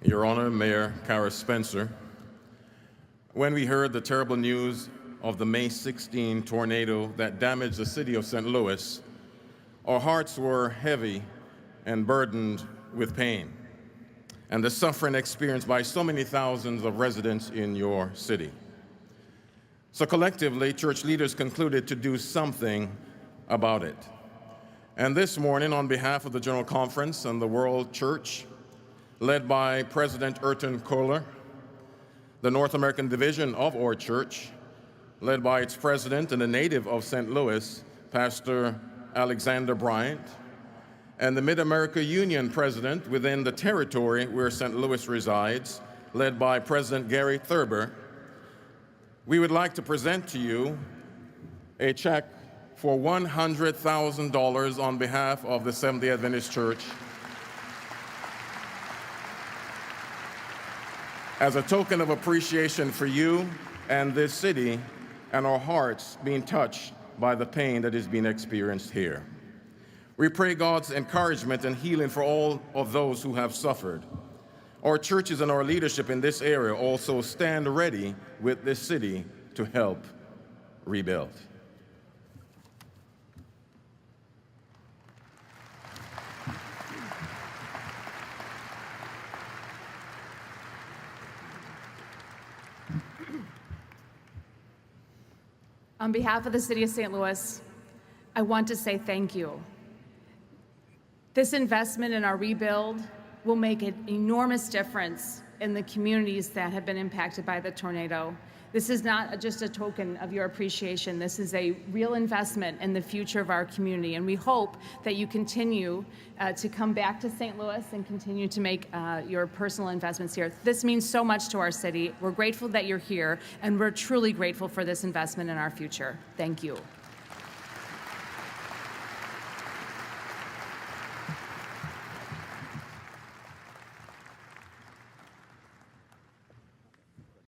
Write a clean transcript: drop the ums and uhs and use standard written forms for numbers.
Your Honor, Mayor Kara Spencer, when we heard the terrible news of the May 16 tornado that damaged the city of St. Louis, our hearts were heavy and burdened with pain and the suffering experienced by so many thousands of residents in your city. So collectively, church leaders concluded to do something about it. And this morning, on behalf of the General Conference and the World Church, led by President Erton Kohler, the North American division of our church, led by its president and a native of St. Louis, Pastor Alexander Bryant, and the Mid-America Union president within the territory where St. Louis resides, led by President Gary Thurber, we would like to present to you a check for $100,000 on behalf of the Seventh-day Adventist Church as a token of appreciation for you and this city and our hearts being touched by the pain that is being experienced here. We pray God's encouragement and healing for all of those who have suffered. Our churches and our leadership in this area also stand ready with this city to help rebuild. On behalf of the City of St. Louis, I want to say thank you. This investment in our rebuild will make an enormous difference in the communities that have been impacted by the tornado. This is not just a token of your appreciation. This is a real investment in the future of our community, and we hope that you continue to come back to St. Louis and continue to make your personal investments here. This means so much to our city. We're grateful that you're here, and we're truly grateful for this investment in our future. Thank you.